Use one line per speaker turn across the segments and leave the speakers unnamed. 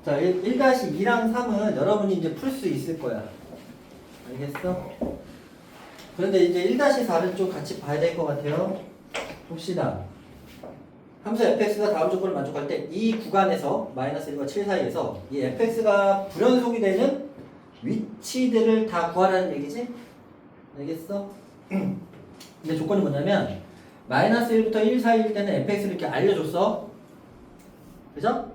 자, 1-2랑 3은 여러분이 이제 풀 수 있을 거야. 알겠어? 그런데 이제 1-4를 좀 같이 봐야 될 것 같아요. 봅시다. 함수 fx가 다음 조건을 만족할 때 이 구간에서 마이너스 1과 7 사이에서 이 fx가 불연속이 되는 위치들을 다 구하라는 얘기지? 알겠어? 근데 조건이 뭐냐면 마이너스 1부터 1 사이일 때는 fx를 이렇게 알려줬어. 그죠?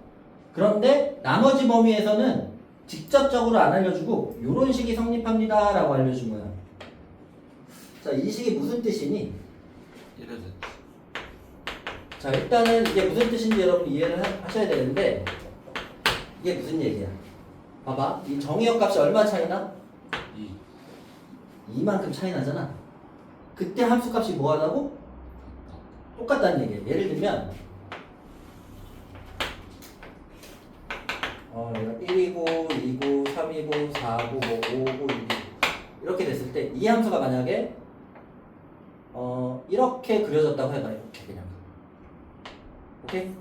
그런데 나머지 범위에서는 직접적으로 안 알려주고 이런 식이 성립합니다 라고 알려준 거야. 자, 이 식이 무슨 뜻이니?
이래서
자, 일단은 이게 무슨 뜻인지 여러분 이해를 하셔야 되는데 이게 무슨 얘기야? 봐봐, 이 정의역 값이 얼마 차이나? 2만큼 차이 나잖아. 그때 함수 값이 뭐 하다고? 똑같다는 얘기야. 예를 들면 얘가 1이고 2고 3이고 4고 뭐 5고 6이고 이렇게 됐을 때 이 함수가 만약에 이렇게 그려졌다고 해봐. 이렇게 그냥. 오케이?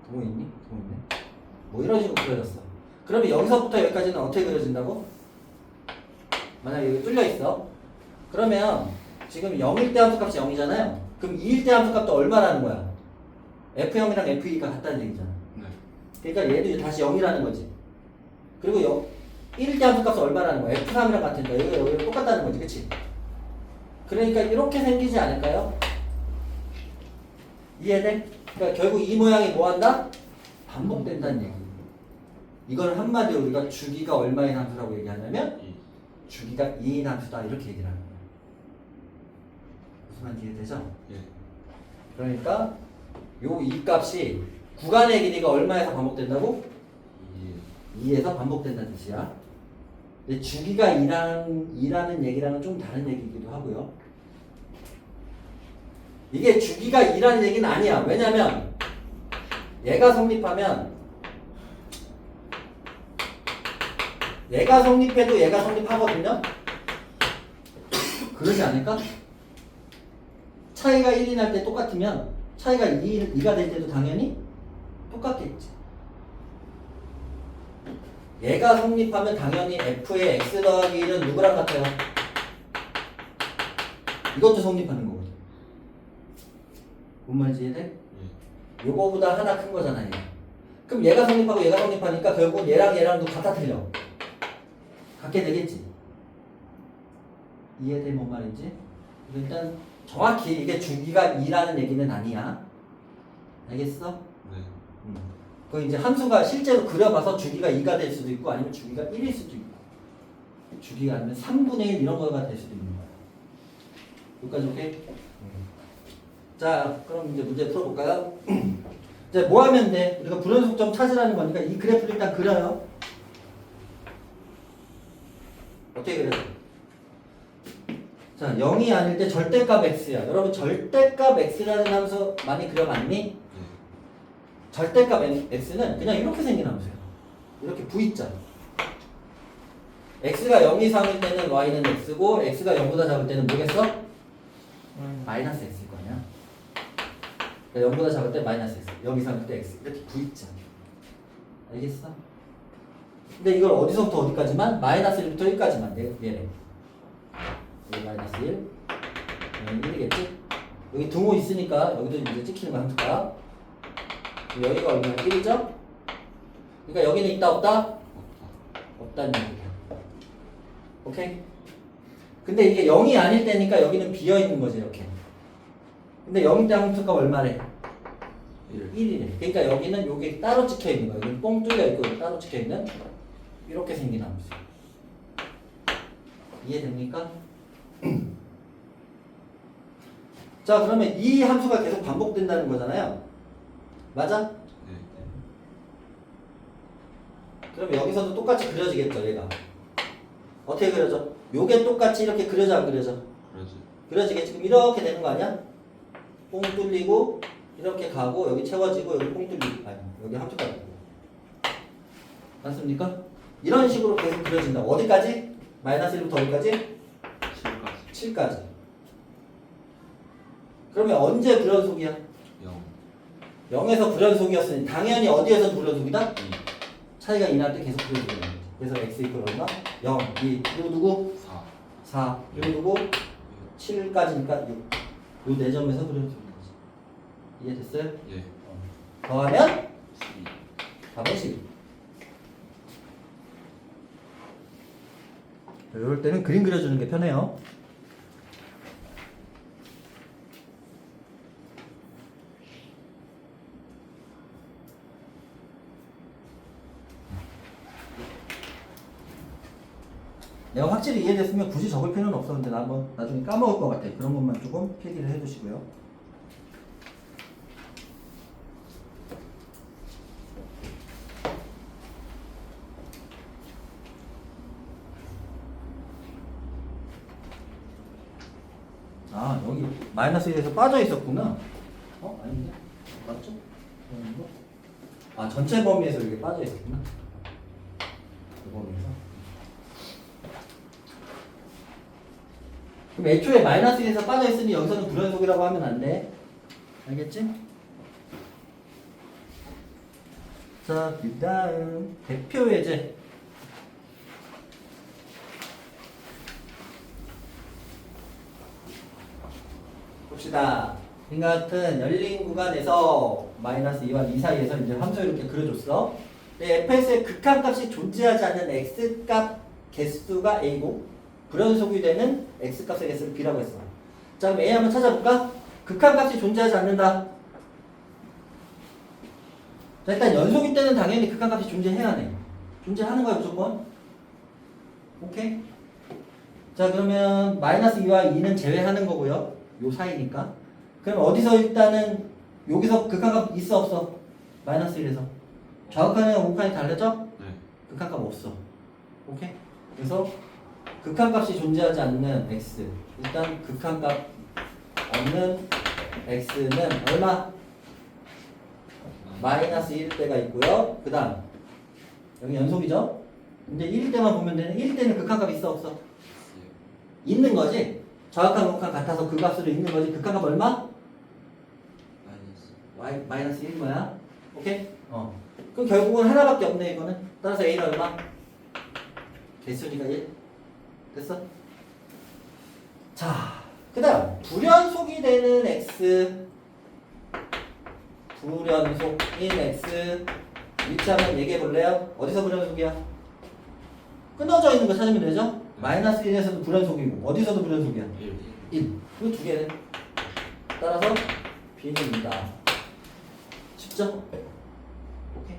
뭐 있니? 뭐 있네? 뭐 이런 식으로 그려졌어. 그러면 여기서부터 여기까지는 어떻게 그려진다고? 만약에 여기 뚫려 있어. 그러면 지금 0일 때 함수값이 0이잖아요. 그럼 2일 때 함수값도 얼마라는 거야? F0이랑 F2가 같다는 얘기잖아.
네.
그러니까 얘도 이제 다시 0이라는 거지. 그리고 1일 때 함수값은 얼마라는 거야? F3이랑 같으니까 여기가 똑같다는 거지. 그치? 그러니까 이렇게 생기지 않을까요? 이해돼? 그러니까 결국 이 모양이 뭐 한다? 반복된다는 얘기. 이걸 한마디로 우리가 주기가 얼마인 함수라고 얘기하냐면 주기가 2인 함수다 이렇게 얘기를 하는 거야. 무슨 말인지 이해되죠?
예.
그러니까 요 이 값이 구간의 길이가 얼마에서 반복된다고? 2에서 반복된다는 뜻이야. 근데 주기가 2라는 얘기랑은 좀 다른 얘기이기도 하고요. 이게 주기가 2라는 얘기는 아니야. 왜냐면 얘가 성립하면 얘가 성립해도 얘가 성립하거든요. 그러지 않을까? 차이가 1이 날 때 똑같으면 차이가 2가 될 때도 당연히 똑같겠지. 얘가 성립하면 당연히 f의 x 더하기 1은 누구랑 같아요? 이것도 성립하는 거거든. 뭔 말인지 이해돼?
예.
요거보다 하나 큰 거잖아, 얘. 그럼 얘가 성립하고 얘가 성립하니까 결국은 얘랑 얘랑도 같아 틀려. 같게 되겠지. 이해돼, 뭔 말인지? 일단 정확히 이게 주기가 2라는 얘기는 아니야. 알겠어?
네.
그 이제 함수가 실제로 그려봐서 주기가 2가 될 수도 있고 아니면 주기가 1일 수도 있고 주기가 아니면 3분의 1 이런 거가 될 수도 있는 거야. 여기까지 오케이? 자, 그럼 이제 문제 풀어볼까요? 이제 뭐 하면 돼? 우리가 불연속점 찾으라는 거니까 이 그래프를 일단 그려요. 어떻게 그려요? 자, 0이 아닐 때 절대값 x야. 여러분 절대값 x라는 함수 많이 그려봤니? 절대값 x는 그냥 이렇게 생긴 함수야. 이렇게 V자. x가 0 이상일 때는 y는 x고 x가 0보다 작을 때는 뭐겠어? 마이너스 x일 거 아니야. 그러니까 0보다 작을 때 마이너스 x, 0 이상일 때 x. 이렇게 V자. 알겠어? 근데 이걸 어디서부터 어디까지만? 마이너스 1부터 1까지만. 얘네. 여기 마이너스 1. 여기 1이겠지? 여기 등호 있으니까 여기도 이제 찍히는 거 함수가. 여기가 얼마나 1이죠? 그러니까 여기는 있다 없다? 없다는 얘기야. 오케이? 근데 이게 0이 아닐 때니까 여기는 비어있는 거지 이렇게. 근데 0일 때 함수가 얼마래? 1이래. 그러니까 여기는 여기 따로 찍혀있는 거야. 여기 뻥 뚫려있고 여기 따로 찍혀있는 이렇게 생긴 함수. 이해됩니까? 자, 그러면 이 함수가 계속 반복된다는 거잖아요. 맞아?
네.
그럼 여기서도 똑같이 그려지겠죠, 얘가. 어떻게 그려져? 요게 똑같이 이렇게 그려져, 안 그려져?
그러지.
그려지겠지? 그럼 이렇게 되는 거 아니야? 뽕 뚫리고, 이렇게 가고, 여기 채워지고, 여기 뽕 뚫리고, 아니, 여기 함수가 되고. 맞습니까? 이런 식으로 계속 그려진다. 어디까지? 마이너스 1부터 어디까지?
7까지.
7까지. 그러면 언제 불연속이야?
0.
0에서 불연속이었으니 당연히 어디에서 불연속이다?
2
차이가 2 날 때 계속 불연속이 나는 거죠. 그래서 x 이퀄 얼마? 0, 2, 그리고 누구?
4
4, 그리고 누구? 7까지니까 6. 요 4점에서 불연속이 나지. 이해됐어요?
예
더하면
12
답은 12. 이럴 때는 그림 그려주는 게 편해요. 내가 확실히 이해됐으면 굳이 적을 필요는 없어. 근데 나 한번 나중에 까먹을 것 같아. 그런 것만 조금 필기를 해두시고요. 아, 여기 마이너스 1에서 빠져 있었구나. 아닌데? 맞죠? 아, 전체 범위에서 이게 빠져 있었구나. 그 범위에서. 그럼 애초에 마이너스 1에서 빠져 있으니 여기서는 불연속이라고 하면 안 돼. 알겠지? 자, 그 다음 대표 예제. 봅시다. 이 같은 열린 구간에서 마이너스 2와 2 사이에서 이제 함수 이렇게 그려줬어. fx의 극한값이 존재하지 않는 x값 개수가 a고 불연속이 되는 x값의 개수를 b라고 했어. 자, 그럼 a 한번 찾아볼까? 극한값이 존재하지 않는다. 자, 일단 연속일 때는 당연히 극한값이 존재해야 돼. 존재하는 거야 무조건. 오케이? 자, 그러면 마이너스 2와 2는 제외하는 거고요. 요 사이니까. 그럼 어디서 일단은 여기서 극한값 있어 없어? 마이너스 1에서 좌극한이랑 우극한이 다르죠?
네
극한값 없어. 오케이? 그래서 극한값이 존재하지 않는 x, 일단 극한값 없는 x는 얼마? 마이너스 1일 때가 있고요. 그 다음 여기 연속이죠? 근데 1일 때만 보면 되는. 1일 때는 극한값 있어 없어? 있는 거지? 좌극한 우극한 같아서 그 값으로 있는 거지. 극한값 얼마? 마이너스 1인 거야. 오케이? 그럼 결국은 하나밖에 없네 이거는. 따라서 a는 얼마? 개수니까 1. 됐어? 자, 그 다음 불연속이 되는 x, 불연속인 x 위치 한번 얘기해 볼래요? 어디서 불연속이야? 끊어져 있는 거 찾으면 되죠? 마이너스 1에서도 불연속이고 어디서도 불연속이야? 1. 그 두 개는 따라서 b는이다. 쉽죠? 오케이.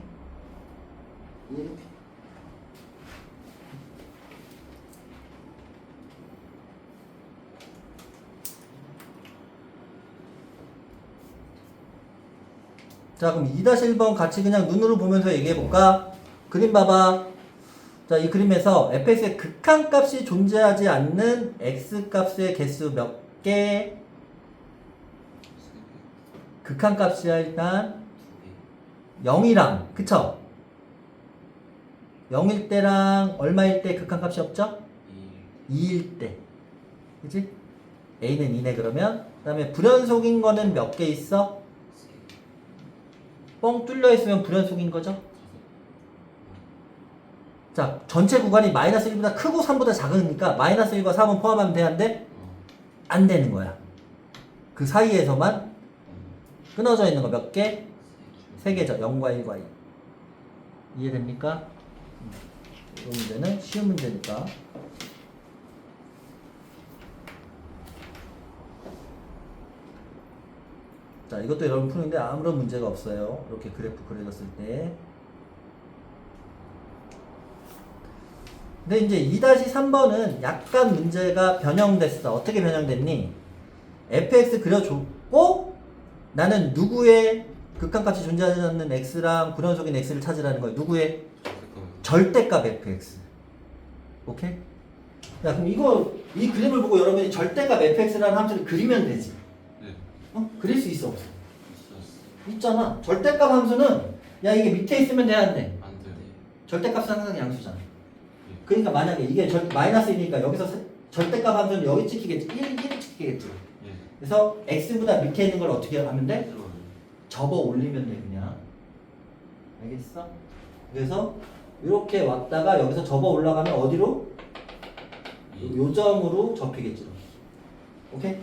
이렇게. 자, 그럼 2-1번 같이 그냥 눈으로 보면서 얘기해 볼까? 그림 봐봐. 자, 이 그림에서 fx의 극한값이 존재하지 않는 x값의 개수 몇 개? 극한값이야 일단 0이랑, 그쵸? 0일 때랑 얼마일 때 극한값이 없죠? 2일 때. 그치? a는 2네 그러면. 그 다음에 불연속인 거는 몇 개 있어? 뻥 뚫려 있으면 불연속인 거죠? 자, 전체 구간이 마이너스 1보다 크고 3보다 작으니까 마이너스 1과 3은 포함하면 되는데 안 되는 거야. 그 사이에서만 끊어져 있는 거 몇 개? 3개죠. 0과 1과 2. 이해됩니까? 이 문제는 쉬운 문제니까. 자, 이것도 여러분 푸는데 아무런 문제가 없어요. 이렇게 그래프 그려졌을 때. 근데 이제 2-3번은 약간 문제가 변형됐어. 어떻게 변형됐니? fx 그려줬고 나는 누구의 극한값이 존재하지 않는 x랑 불연속인 x를 찾으라는 거예요. 누구의? 절대값 fx. 오케이? 야, 그럼 이 그림을 보고 여러분이 절대값 fx라는 함수를 그리면 되지. 그릴 수 있어 없어? 있잖아. 절대값 함수는 야 이게 밑에 있으면 돼야 안 돼?
안 돼.
절대값은 항상 양수잖아. 그러니까 만약에 이게 마이너스 1이니까 여기서 절대값 함수는 여기 찍히겠지. 1을 찍히겠지. 그래서 x보다 밑에 있는 걸 어떻게 하면 돼? 접어 올리면 돼 그냥. 알겠어? 그래서 이렇게 왔다가 여기서 접어 올라가면 어디로? 요 점으로 접히겠죠. 오케이?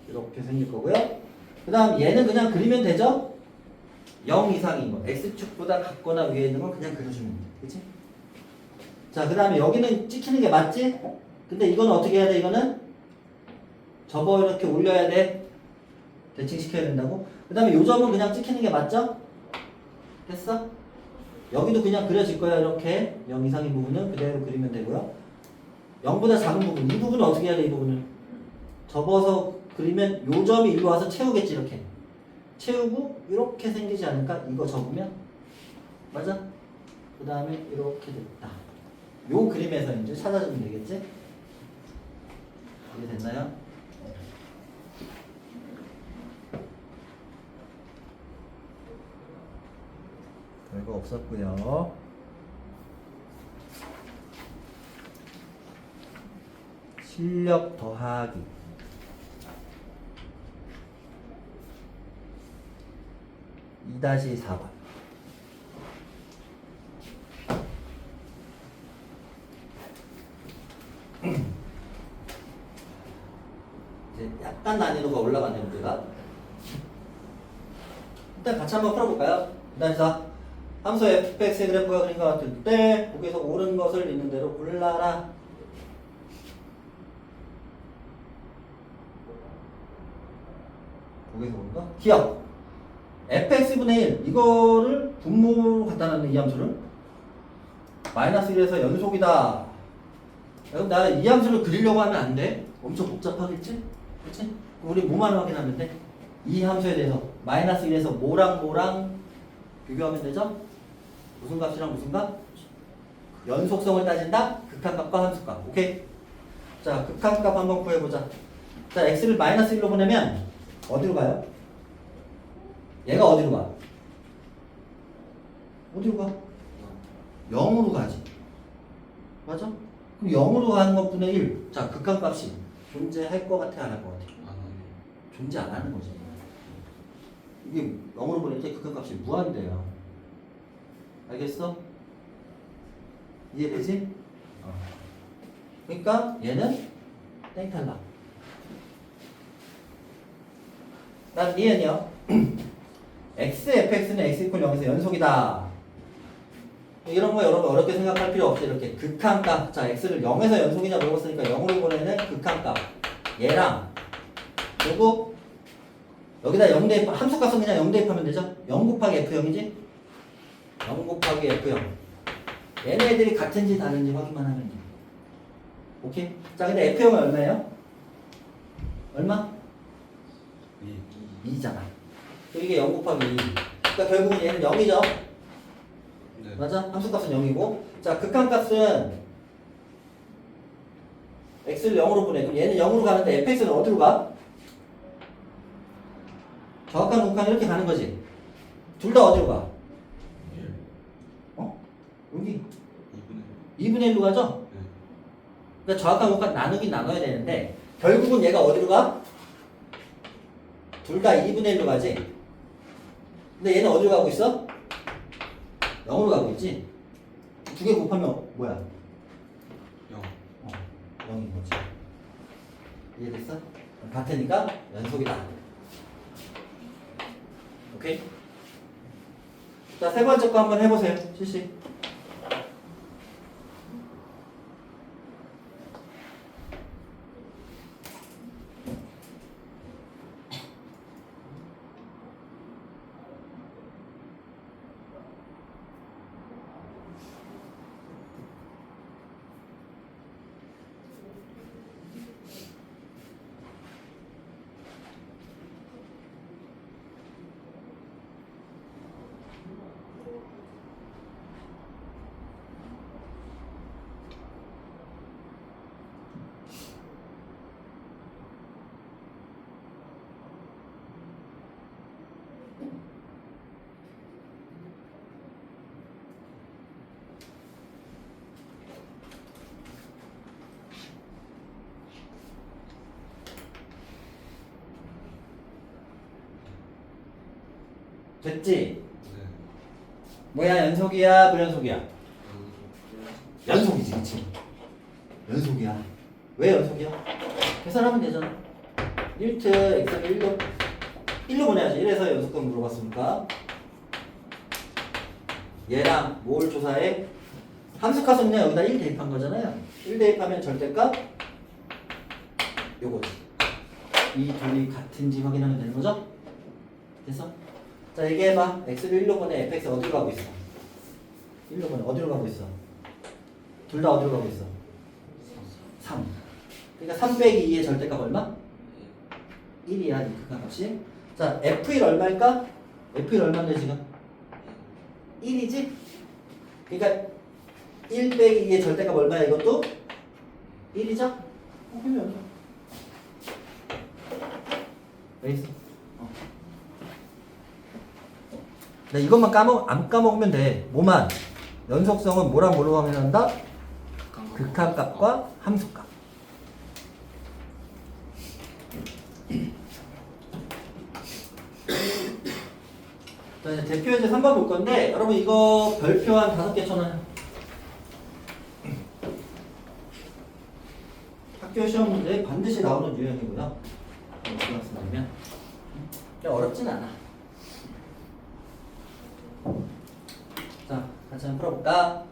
이렇게 생길 거고요. 그 다음 얘는 그냥 그리면 되죠? 0 이상인 거. x축보다 같거나 위에 있는 건 그냥 그려주면 돼. 그치? 자, 그 다음에 여기는 찍히는 게 맞지? 근데 이거는 어떻게 해야 돼? 이거는 접어 이렇게 올려야 돼. 대칭시켜야 된다고. 그 다음에 요 점은 그냥 찍히는 게 맞죠? 됐어? 여기도 그냥 그려질 거야. 이렇게 0 이상인 부분은 그대로 그리면 되고요. 0보다 작은 부분, 이 부분은 어떻게 해야 돼? 이 부분은 접어서 그리면 요 점이 일로 와서 채우겠지. 이렇게 채우고 이렇게 생기지 않을까? 이거 접으면 맞아? 그 다음에 이렇게 됐다. 요 그림에서 이제 찾아주면 되겠지? 이해 됐나요? 별거 없었고요. 실력 더하기 2-4번. 이제 약간 난이도가 올라가네요, 문제가. 일단 같이 한번 풀어볼까요? 2-4. 함수 fx의 그래프가 그린 것 같을 때 거기서 옳은 것을 있는 대로 골라라. 거기서 옳은 거? 기억. fx분의 1 이거를 분모로 갖다 놨네. 이 함수를 마이너스 1에서 연속이다. 그럼 나 이 함수를 그리려고 하면 안 돼. 엄청 복잡하겠지? 그치? 우리 뭐만 확인하면 돼? 이 함수에 대해서 마이너스 1에서 뭐랑 비교하면 되죠? 무슨 값이랑 무슨 값? 연속성을 따진다? 극한값과 함수값. 오케이? 자, 극한값 한번 구해보자. 자, x를 마이너스 1로 보내면 어디로 가요? 얘가 어디로 가? 어디로 가? 0으로 가지. 맞아? 그럼 0으로 가는 것분의 1. 자, 극한값이 존재할 것 같아, 안 할 것 같아? 존재 안 하는 거지. 이게 0으로 보낼 때 극한값이 무한대요. 알겠어? 이해되지? 그러니까 얘는 땡탈락. 난 니은요. x, fx는 x 이퀄 0에서 연속이다. 이런 거 여러분 어렵게 생각할 필요 없이 이렇게 극한값. 자, x를 0에서 연속이냐 물어봤으니까 0으로 보내는 극한값. 얘랑 그리고 여기다 0 대입, 함수값은 그냥 0 대입하면 되죠? 0 곱하기 f0이지? 0 곱하기 f0. 얘네들이 같은지 다른지 확인만 하면 돼. 오케이? 자, 근데 f0은 얼마예요? 얼마? 2잖아. 이게 0 곱하기 2. 그러니까 결국은 얘는 0이죠?
네.
맞아? 함수값은 0이고. 자, 극한값은 x를 0으로 보내. 그럼 얘는 0으로 가는데 fx는 어디로 가? 정확한 극한 이렇게 가는 거지. 둘 다 어디로 가? 어? 여기 2분의 1로 가죠?
네.
그러니까 정확한 극한 나누긴 나눠야 되는데 결국은 얘가 어디로 가? 둘 다 2분의 1로 가지. 근데 얘는 어디로 가고 있어? 0으로 가고 있지. 두 개 곱하면 뭐야?
0.
0인 거지. 이해됐어? 같으니까 연속이다. 오케이? 자, 세 번째 거 한번 해보세요. 실시. 됐지?
네.
뭐야 연속이야 불연속이야? 연속이지 그치? 연속이야. 왜 연속이야? 계산하면 되잖아. 1트 x를 1로 보내야지. 1에서 연속점 물어봤으니까 얘랑 뭘 조사해? 함수값 그냥 여기다 1 대입한 거잖아요. 1 대입하면 절대값 요거지. 이 둘이 같은지 확인하면 되는 거죠? 됐어? 자 얘기해봐. x를 1로 보내. fx 어디로 가고 있어? 1로 보내. 어디로 가고 있어? 둘 다 어디로 가고 있어? 3. 그러니까 3 빼기 2의 절대값 얼마? 1이야 이 극한값이. 자 f1 얼마일까? f1 얼마인데 지금? 1이지? 그러니까 1 빼기 2의 절대값 얼마야 이것도? 1이죠? 그러면 알겠어? 네, 이것만 안 까먹으면 돼. 뭐만? 연속성은 뭐랑 뭐로 확인한다? 극한값과 함수값. 자, 이제 대표 예제 3번 볼 건데, 여러분 이거 별표 한 5개 쳐놔요. 학교 시험 문제에 반드시 나오는 유형이고요. 어떻게 말씀드리면 어렵진 않아. 자, 같이 한번 풀어볼까?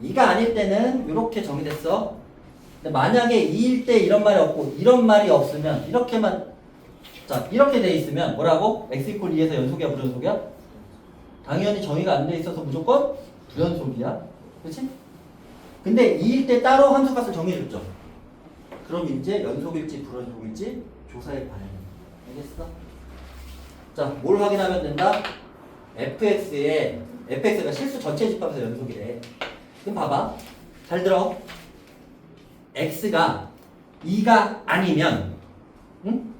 2가 아닐 때는 이렇게 정의됐어. 근데 만약에 2일 때 이런 말이 없고 이런 말이 없으면 이렇게만, 자 이렇게 돼 있으면 뭐라고? x 이퀄 2에서 연속이야 불연속이야? 당연히 정의가 안 돼 있어서 무조건 불연속이야. 그렇지? 근데 2일 때 따로 함수값을 정해줬죠. 그럼 이제 연속일지 불연속일지 조사해 봐야 돼. 알겠어? 자, 뭘 확인하면 된다? fx가 실수 전체 집합에서 연속이래. 그럼 봐봐. 잘 들어. x가 2가 아니면, 응?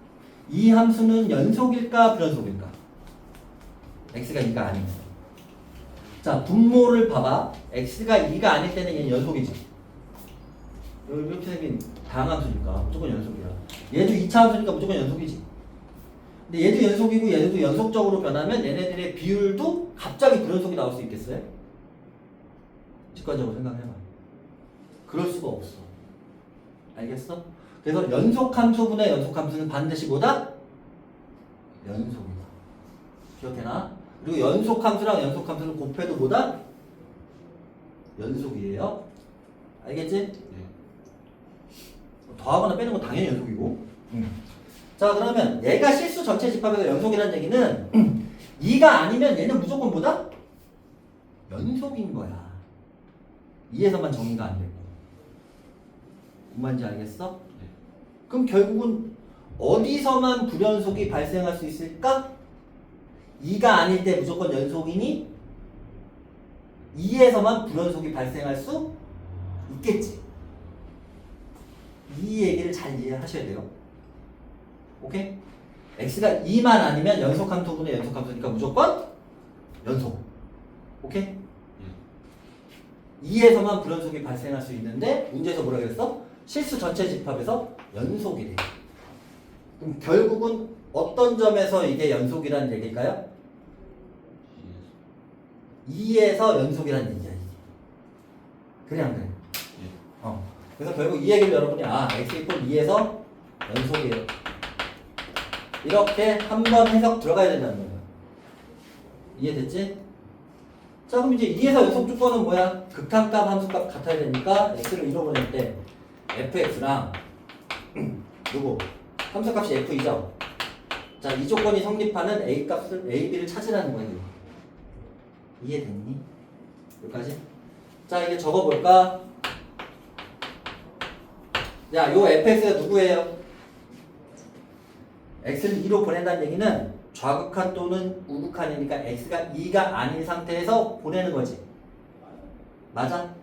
이 함수는 연속일까 불연속일까? x가 2가 아니면. 자, 분모를 봐봐. x가 2가 아닐 때는 얘는 연속이지. 이렇게 생긴 다항함수니까 무조건 연속이야. 얘도 2차 함수니까 무조건 연속이지. 근데 얘도 연속이고 얘도 연속적으로 변하면 얘네들의 비율도 갑자기 불연속이 나올 수 있겠어요? 직관적으로 생각해봐. 그럴 수가 없어. 알겠어? 그래서 연속함수분의 연속함수는 반드시 뭐다? 연속이다. 기억해놔. 그리고 연속함수랑 연속함수는 곱해도 뭐다? 연속이에요. 알겠지?
네.
더하거나 빼는 건 당연히 연속이고. 자, 그러면 얘가 실수 전체 집합에서 연속이라는 얘기는 2가 아니면 얘는 무조건 뭐다? 연속인 거야. 2에서만 정의가 안 되고. 뭔 말인지 알겠어?
네.
그럼 결국은 어디서만 불연속이 발생할 수 있을까? 2가 아닐 때 무조건 연속이니 2에서만 불연속이 발생할 수 있겠지. 이 얘기를 잘 이해하셔야 돼요. 오케이? x가 2만 아니면 연속함수분의 연속함수니까 무조건 연속. 오케이? 2에서만 불연속이 발생할 수 있는데 문제에서 뭐라 그랬어? 실수 전체 집합에서 연속이 돼. 그럼 결국은 어떤 점에서 이게 연속이라는 얘기일까요? 2에서 연속이라는 얘기야. 그래 안 그래? 그래서 결국 이 얘기를 여러분이 x 이퀄 2에서 연속이에요. 이렇게 한번 해석 들어가야 된다는 거예요. 이해됐지? 자, 그럼 이제 2에서 연속 조건은 뭐야? 극한값, 함수값 같아야 되니까 x를 2로 보낼 때 fx랑 누구? 함수값이 f이죠? 자, 이 조건이 성립하는 a 값을, a, b를 찾으라는 거예요. 이해됐니? 여기까지? 자, 이제 적어볼까? 야, 요 fx가 누구예요? x를 2로 보낸다는 얘기는 좌극한 또는 우극한이니까 x가 2가 아닌 상태에서 보내는 거지. 맞아?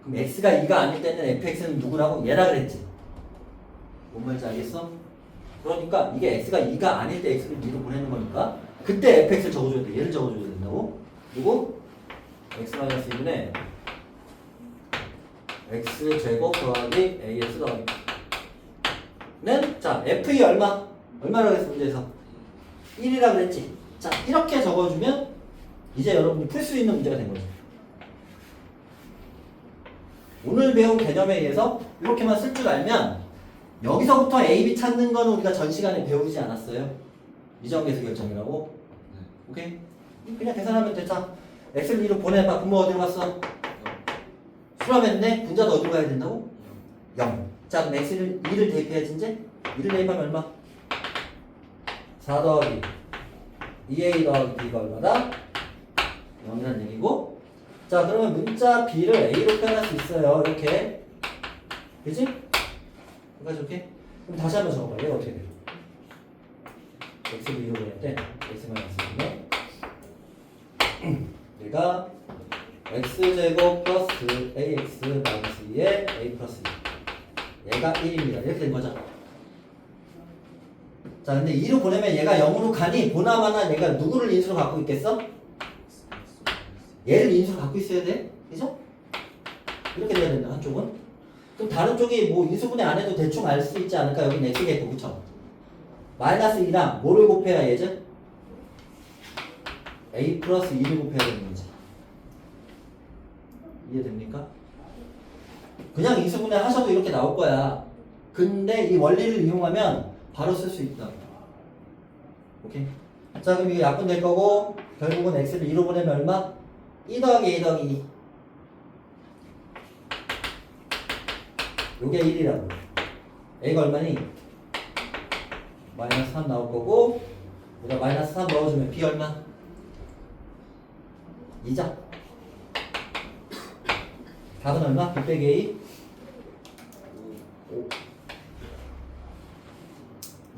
그럼 x가 2가 아닐 때는 fx는 누구라고? 얘라 그랬지. 뭔 말인지 알겠어? 그러니까 이게 x가 2가 아닐 때 x를 2로 보내는 거니까 그때 fx를 적어줘야 돼. 얘를 적어줘야 된다고. 그리고 x-2분의 x제곱 더하기 ax 더하기 는 자 f2 얼마라고 했어 문제에서? 1이라 그랬지. 자, 이렇게 적어주면 이제 여러분이 풀 수 있는 문제가 된 거죠. 오늘 배운 개념에 의해서 이렇게만 쓸 줄 알면 여기서부터 A, B 찾는 건 우리가 전 시간에 배우지 않았어요. 미정계수 결정이라고. 오케이? 그냥 계산하면 돼. 자, X를 2로 보내봐. 분모 어디로 갔어? 수렴했네? 분자도 어디로 가야 된다고? 0. 자, 그럼 X를 2를 대입해야지 이제? 2를 대입하면 얼마? 4 더하기 2A 더하기 B가 얼마다? 0이라는 얘기고. 자, 그러면 문자 B를 A로 표현할 수 있어요. 이렇게. 그치? 그러니까 저렇게. 그럼 다시 한번 적어봐. 얘가 어떻게 돼? X를 2로 보낼 때 X-1에 얘가 X제곱 플러스 AX 마이너스 2에 A 플러스 2 얘가 1입니다. 이렇게 된 거죠. 자, 근데 2로 보내면 얘가 0으로 가니 보나마나 얘가 누구를 인수로 갖고 있겠어? 얘를 인수로 갖고 있어야 돼. 그죠? 이렇게 돼야 된다. 한쪽은. 그럼 다른 쪽이 뭐 인수분해 안 해도 대충 알 수 있지 않을까? 여기는 X겠고, 그쵸? 마이너스 2랑 뭐를 곱해야 얘죠? A 플러스 2를 곱해야 되는 거지. 이해됩니까? 그냥 인수분해 하셔도 이렇게 나올 거야. 근데 이 원리를 이용하면 바로 쓸 수 있다. 오케이? 자, 그럼 이게 약분 될 거고 결국은 x를 2로 보내면 얼마? 2 더하기 a 더하기 2. 요게 1이라고. a가 얼마니? 마이너스 3 나올 거고 여기다 마이너스 3 넣어주면 b 얼마? 2죠? 답은 얼마? b 빼기 a? 5.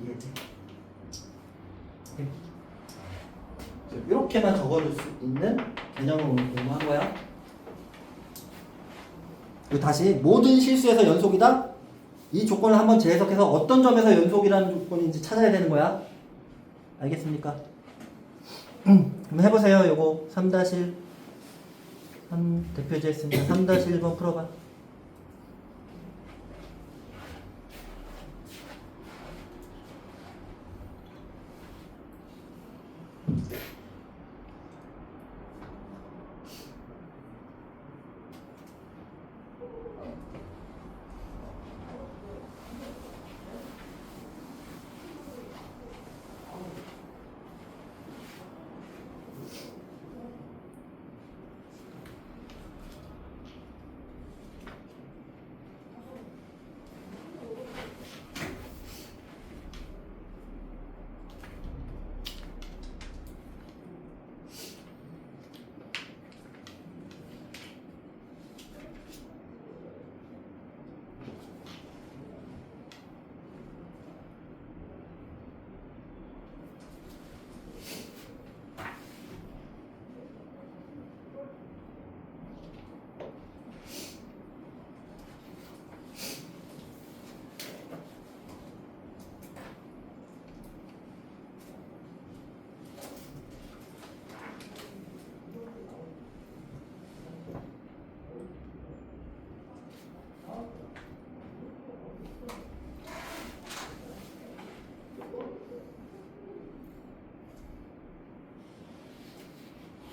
이해했지? 이렇게만 적어줄 수 있는 개념을 오늘 공부한 거야. 그리고 다시 모든 실수에서 연속이다? 이 조건을 한번 재해석해서 어떤 점에서 연속이라는 조건인지 찾아야 되는 거야. 알겠습니까? 그럼 해보세요. 요거 3-1 대표제 했으니까 3-1번 풀어봐.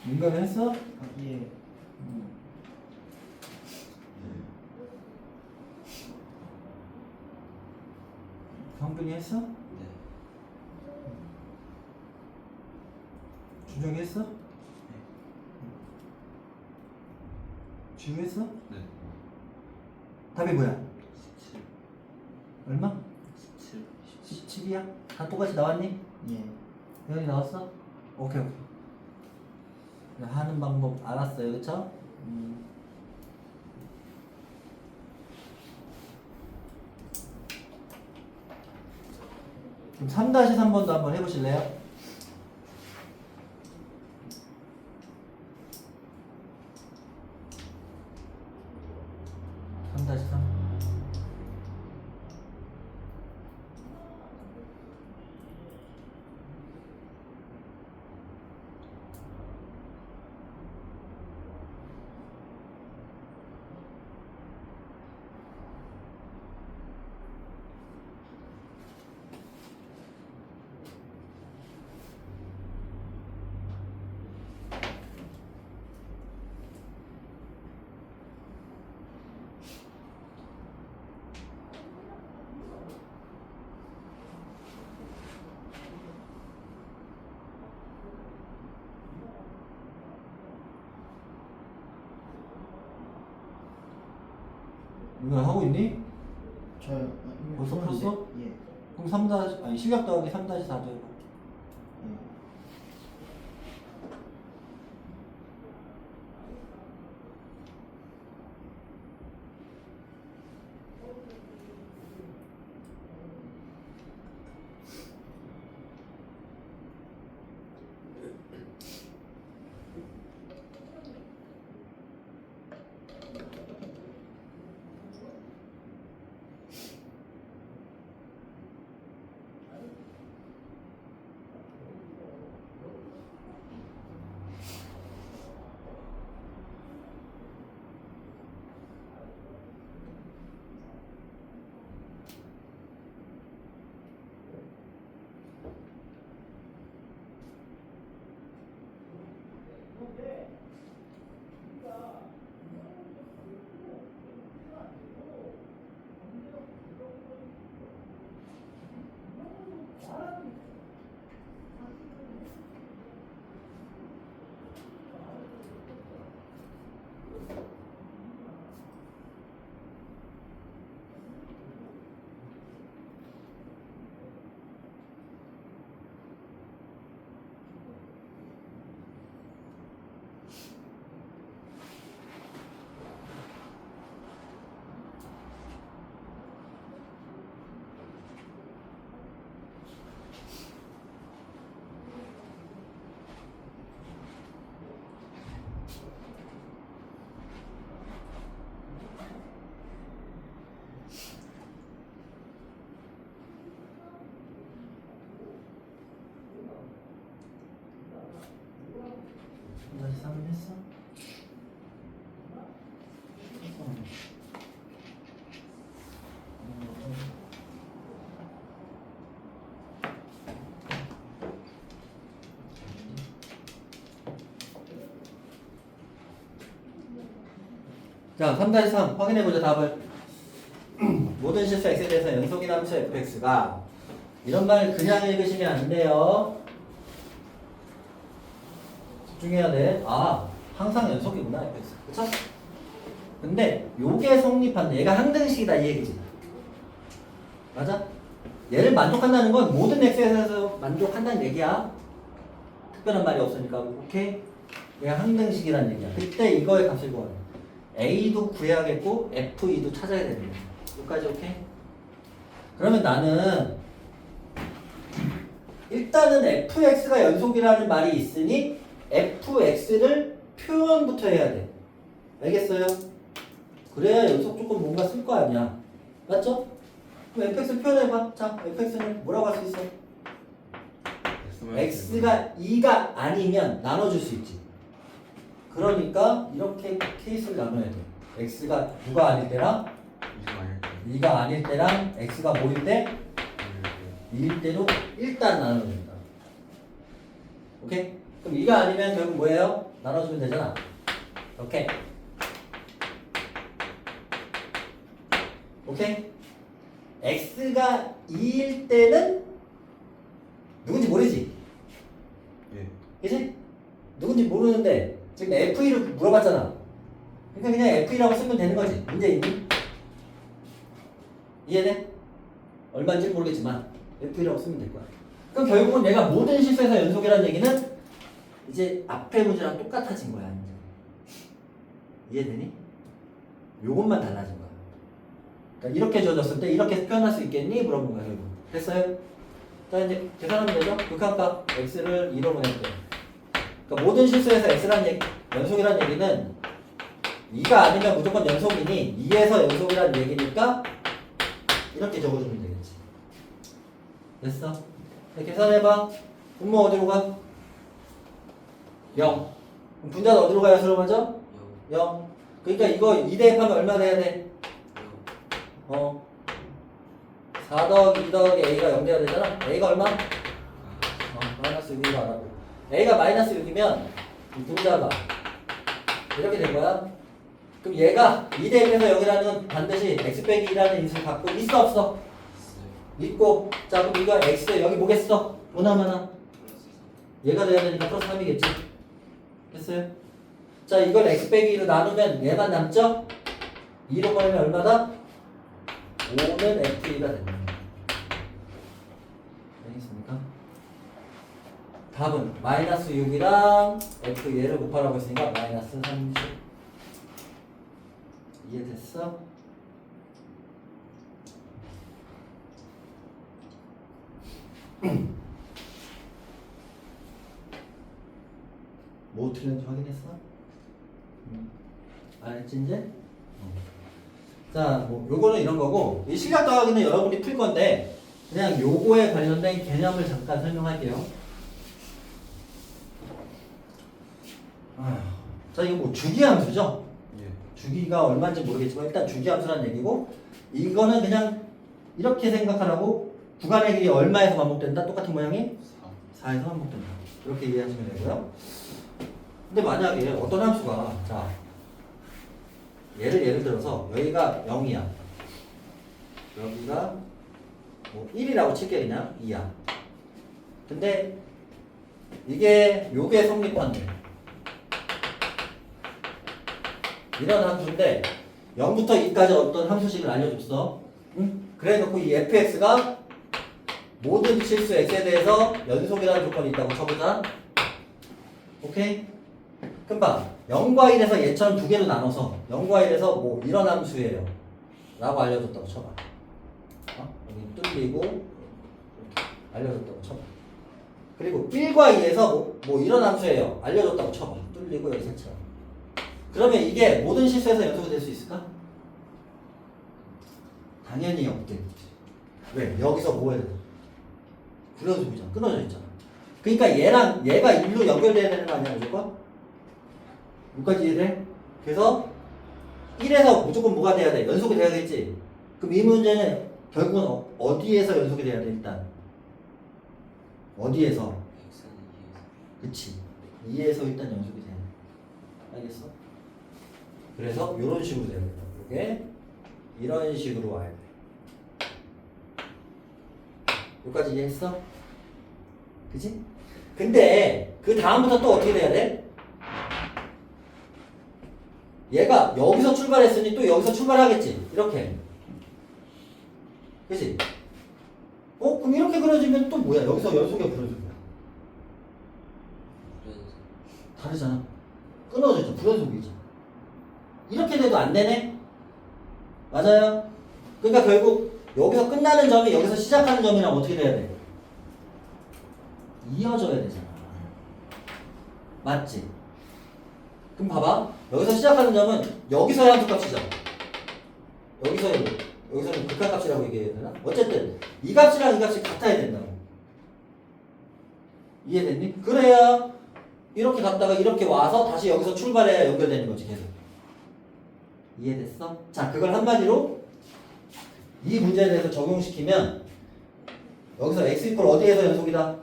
민감히 했어?
예.
성균이 했어?
네.
준정이 했어? 지우 했어?
네.
답이 뭐야?
17.
얼마?
17.
17이야? 다 똑같이 나왔니?
예.
여기 나왔어? 오케이. 하는 방법 알았어요, 그쵸? 그럼 3-3번도 한번 해보실래요? 3-3. 이거 하고 있니?
저요.
벌써 풀었어?
예.
그럼 3 아니 실력 더하기 3-4도 해봐.
예.
다시 3은 했어? 자, 3-3 확인해보자 답을. 모든 실수 x에 대해서 연속인 함수 fx가 이런 말 그냥 읽으시면 안 돼요. 집중해야 돼. 아, 항상 연속이구나 fx. 그쵸? 근데 요게 성립한다. 얘가 항등식이다 이 얘기지. 맞아? 얘를 만족한다는 건 모든 x에 대해서 만족한다는 얘기야. 특별한 말이 없으니까. 오케이? 얘가 항등식이라는 얘기야. 그때 이거의 값을 구하는 거야. A도 구해야겠고 F2도 찾아야 되는 거야. 여기까지 오케이? 그러면 나는 일단은 fx가 연속이라는 말이 있으니 fx를 표현부터 해야 돼. 알겠어요? 그래야 연속 조건 뭔가 쓸 거 아니야. 맞죠? 그럼 fx 표현해봐. 자, fx는 뭐라고 할 수 있어? x가 2가 아니면 나눠줄 수 있지. 그러니까 이렇게 케이스를 나눠야 돼. x가 누가 아닐 때랑 2가 아닐 때랑 x가 뭐일 때? 2일 때로 일단 나눠준다. 오케이? 그럼 2가 아니면 결국 뭐예요? 나눠주면 되잖아. 오케이? 오케이? x가 2일 때는 누군지 모르지?
예.
그치? 누군지 모르는데 지금 F2를 물어봤잖아. 그러니까 그냥 F2라고 쓰면 되는 거지. 문제 있니? 이해돼? 얼마인지 모르겠지만 F2라고 쓰면 될 거야. 그럼 결국은 내가 모든 실수에서 연속이라는 얘기는 이제 앞에 문제랑 똑같아진 거야. 이해되니? 요것만 달라진 거야. 그러니까 이렇게 주어졌을 때 이렇게 표현할 수 있겠니? 물어본 거야. 결국. 됐어요? 자 이제 계산하면 되죠? 극한값 x를 2로 보냈대. 그러니까 모든 실수에서 x라는 얘기, 연속이라는 얘기는 2가 아니면 무조건 연속이니 2에서 연속이라는 얘기니까 이렇게 적어주면 되겠지. 됐어? 자, 계산해봐. 분모 어디로 가? 0. 그럼 분자는 어디로 가야 수로 맞아? 0. 그러니까 이거 2 대입하면 얼마 돼야 돼? 4 더하기 2 더하기 a가 0 돼야 되잖아? a가 얼마? 마이너스 6인 거 알아고. a가 마이너스 6이면 이 분자가 이렇게 된 거야. 그럼 얘가 2 대입해서 0이라는 반드시 x 빼기 2라는 인수를 갖고 있어 없어? 있고. 자 그럼 이거 x 여기 뭐겠어? 보나마나 얘가 돼야 되니까 플러스 3이겠지. 됐어요? 자 이걸 x 빼기 2로 나누면 얘만 남죠? 2로 보내면 얼마다? 5는 F2가 된다. 되겠습니까? 답은 마이너스 6이랑 F 얘를 곱하라고 했으니까 마이너스 30. 이해됐어? 뭐 틀렸는지 확인했어? 알았지 이제? 자, 뭐 요거는 이런 거고 이 실력 더하기는 여러분이 풀 건데 그냥 요거에 관련된 개념을 잠깐 설명할게요. 자, 이거 뭐 주기함수죠? 주기가 얼마인지 모르겠지만 일단 주기함수라는 얘기고 이거는 그냥 이렇게 생각하라고 구간의 길이 얼마에서 반복된다? 똑같은 모양이 4에서 반복된다. 이렇게 이해하시면 되고요. 근데 만약에 어떤 함수가 자 예를 들어서 여기가 0이야. 여기가 뭐 1이라고 칠게 그냥 2야. 근데 이게 요게 성립한대. 이런 함수인데 0부터 2까지 어떤 함수식을 알려줬어. 응? 그래 놓고 이 fx가 모든 실수 x에 대해서 연속이라는 조건이 있다고 쳐보자. 오케이? 그럼 봐. 0과 1에서 얘처럼 두 개로 나눠서 0과 1에서 뭐 이런 함수예요 라고 알려줬다고 쳐봐. 여기 뚫리고 이렇게 알려줬다고 쳐봐. 그리고 1과 2에서 뭐 이런 함수예요 알려줬다고 쳐봐. 뚫리고 여기 색처럼. 그러면 이게 모든 실수에서 연속이 될 수 있을까? 당연히 없겠지. 왜? 여기서 뭐 해야 돼? 불연속이잖아. 끊어져 있잖아. 그러니까 얘랑 얘가 1로 연결돼야 되는 거 아니야 무조건? 여기까지 이해돼? 그래서 1에서 무조건 뭐가 돼야 돼? 연속이 돼야겠지? 그럼 이 문제는 결국은 어디에서 연속이 돼야 돼 일단? 어디에서? 그치. 2에서 일단 연속이 돼야 돼. 알겠어? 그래서 이런 식으로 돼야 된다. 이게 이런 식으로 와야 돼. 여기까지 이해했어? 그치? 근데 그 다음부터 또 어떻게 돼야 돼? 얘가 여기서 출발했으니 또 여기서 출발하겠지. 이렇게. 그치? 그럼 이렇게 그려지면 또 뭐야? 여기서 연속이야, 불연속이야? 다르잖아. 끊어졌죠. 불연속이죠. 이렇게 돼도 안 되네? 맞아요? 그러니까 결국 여기서 끝나는 점이 여기서 시작하는 점이랑 어떻게 돼야 돼? 이어져야 되잖아. 맞지? 그럼 봐봐. 여기서 시작하는 점은 여기서의 함수값이죠. 여기서는 극한값이라고 얘기해야 되나? 어쨌든 이 값이랑 이 값이 같아야 된다고. 이해됐니? 그래야 이렇게 갔다가 이렇게 와서 다시 여기서 출발해야 연결되는 거지 계속. 이해됐어? 자, 그걸 한마디로 이 문제에 대해서 적용시키면 여기서 x 이퀄 어디에서 연속이다?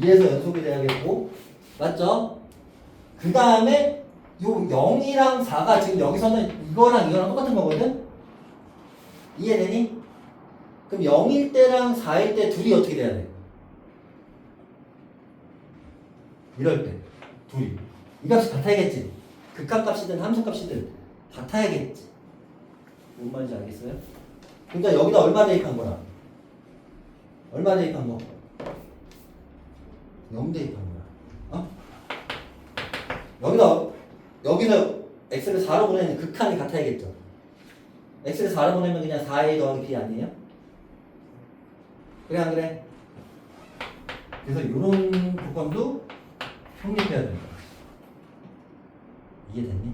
2에서 연속이 돼야겠고, 맞죠? 그 다음에 요 0이랑 4가 지금 여기서는 이거랑 이거랑 똑같은 거거든? 이해되니? 그럼 0일 때랑 4일 때 둘이 어떻게 돼야 돼? 이럴 때 둘이 이 값이 같아야겠지? 극한값이든 함수값이든 같아야겠지. 뭔 말인지 알겠어요? 그러니까 여기다 얼마 대입한 거야? 얼마 대입한 거? 0 대입한 거야. 여기서 x를 4로 보내는 극한이 같아야겠죠? x를 4로 보내면 그냥 4a 더하기 b 아니에요? 그래 안 그래? 그래서 이런 조건도 성립해야 된다. 이해됐니?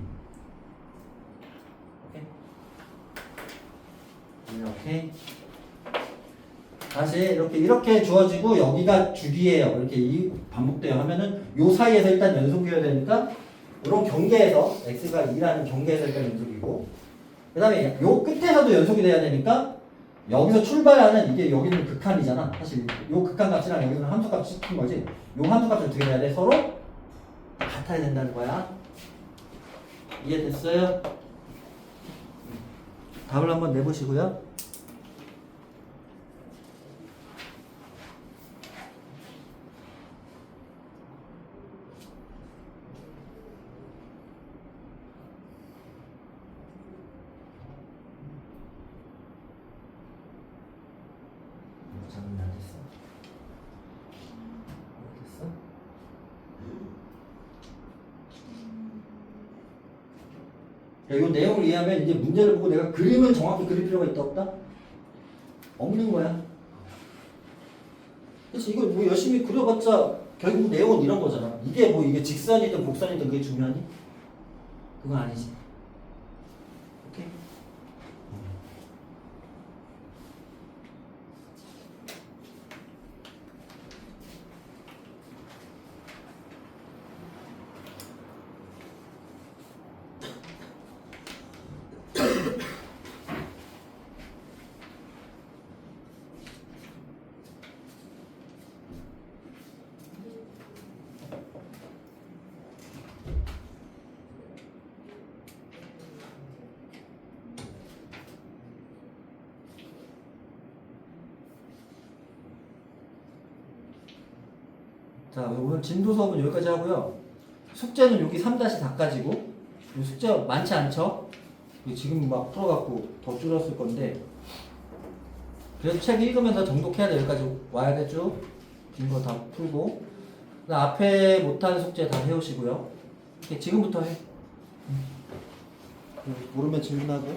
오케이? 다시 이렇게 주어지고 여기가 주기예요. 이렇게 반복돼요 하면은 요 사이에서 일단 연속이어야 되니까 이런 경계에서 x가 2라는 경계에서 일단 연속이고 그 다음에 요 끝에서도 연속이 돼야 되니까 여기서 출발하는 이게 여기는 극한이잖아. 사실 요 극한 값이랑 여기서는 함수 값이 시킨 거지. 요 함수 값이 어떻게 돼야 돼? 서로 같아야 된다는 거야. 이해됐어요? 답을 한번 내보시고요. 이 내용을 이해하면 이제 문제를 보고 내가 그림을 정확히 그릴 필요가 있다 없다? 없는 거야. 그래서 이거 뭐 열심히 그려봤자 결국 내용은 이런 거잖아. 이게 뭐 이게 직선이든 곡선이든 그게 중요하니? 그건 아니지. 오케이? 자, 오늘 진도 수업은 여기까지 하고요. 숙제는 여기 3-4까지고 숙제 많지 않죠? 지금 막 풀어갖고 더 줄였을 건데 그래도 책 읽으면서 정독해야 돼. 여기까지 와야겠죠? 긴 거 다 풀고 앞에 못한 숙제 다 해오시고요. 지금부터 해. 모르면 질문하고.